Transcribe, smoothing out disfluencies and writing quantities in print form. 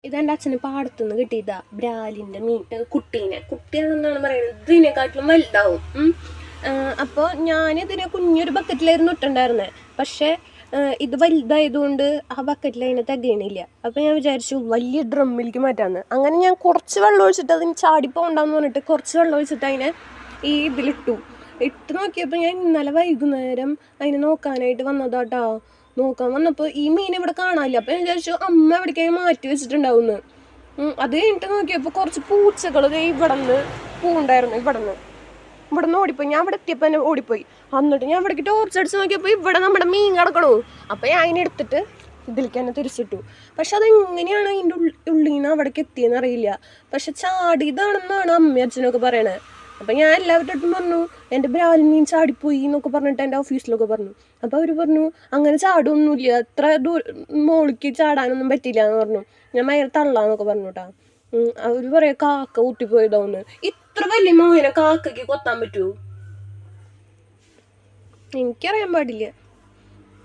ഇതെൻ്റെ അച്ഛന് പാടത്തുനിന്ന് കിട്ടിയതാ ബ്രാലിൻ്റെ കുട്ടിയാണെന്നാണ് പറയുന്നത്. ഇതിനെക്കാട്ടിലും വലുതാവും. അപ്പോൾ ഞാനിതിനെ കുഞ്ഞൊരു ബക്കറ്റിലായിരുന്നു ഇട്ടുണ്ടായിരുന്നത്. പക്ഷേ ഇത് വലുതായതുകൊണ്ട് ആ ബക്കറ്റിൽ അതിനെ തികയണില്ല. അപ്പോൾ ഞാൻ വിചാരിച്ചു വലിയ ഡ്രമ്മിലേക്ക് മാറ്റാമെന്ന്. അങ്ങനെ ഞാൻ കുറച്ച് വെള്ളം ഒഴിച്ചിട്ട് അതിന് ചാടിപ്പോണ്ടെന്ന് പറഞ്ഞിട്ട് കുറച്ച് വെള്ളം ഒഴിച്ചിട്ട് അതിനെ ഈ ഇതിലിട്ടു. ഇട്ട് നോക്കിയപ്പോൾ ഞാൻ ഇന്നലെ വൈകുന്നേരം അതിനെ നോക്കാനായിട്ട് വന്നതാട്ടോ. നോക്കാൻ വന്നപ്പോൾ ഈ മീൻ ഇവിടെ കാണാനില്ല. അപ്പോൾ ഞാൻ വിചാരിച്ചു അമ്മ എവിടേക്കായി മാറ്റി വെച്ചിട്ടുണ്ടാവുമെന്ന്. അത് കഴിഞ്ഞിട്ട് നോക്കിയപ്പോൾ കുറച്ച് പൂച്ചകൾ ഇവിടെ നിന്ന് പൂണ്ടായിരുന്നു. ഇവിടെ നിന്ന് ഓടിപ്പോയി. ഞാൻ ഇവിടെ എത്തിയപ്പോൾ തന്നെ ഓടിപ്പോയി. എന്നിട്ട് ഞാൻ ഇവിടേക്ക് ടോർച്ച് അടിച്ച് നോക്കിയപ്പോൾ ഇവിടെ നമ്മുടെ മീൻ കിടക്കണു. അപ്പോൾ ഞാൻ അതിനെ എടുത്തിട്ട് ഇതിലേക്ക് തന്നെ തിരിച്ചിട്ടു. പക്ഷെ അതെങ്ങനെയാണ് അതിൻ്റെ ഉള്ളിൽ നിന്ന് അവിടേക്ക് എത്തിയെന്ന് അറിയില്ല. പക്ഷെ ചാടിയതാണെന്നാണ് അമ്മയും അച്ഛനൊക്കെ പറയണത്. അപ്പം ഞാൻ എല്ലാവരുടെ അടുത്തും പറഞ്ഞു എൻ്റെ ബ്രാൽ മീൻ ചാടിപ്പോയി എന്നൊക്കെ പറഞ്ഞിട്ട് എൻ്റെ ഓഫീസിലൊക്കെ പറഞ്ഞു. അപ്പോൾ അവർ പറഞ്ഞു അങ്ങനെ ചാടൊന്നുമില്ല, അത്ര മോളിക്ക് ചാടാനൊന്നും പറ്റില്ല എന്ന് പറഞ്ഞു. ഞാൻ ഭയങ്കര തള്ളാന്നൊക്കെ പറഞ്ഞു കേട്ടോ. അവർ പറയാം കാക്ക ഊട്ടിപ്പോയതാവുന്ന്. ഇത്ര വലിയ മോഹിനെ കാക്കയ്ക്ക് കൊത്താൻ പറ്റുമോ? എനിക്കറിയാൻ പാടില്ല.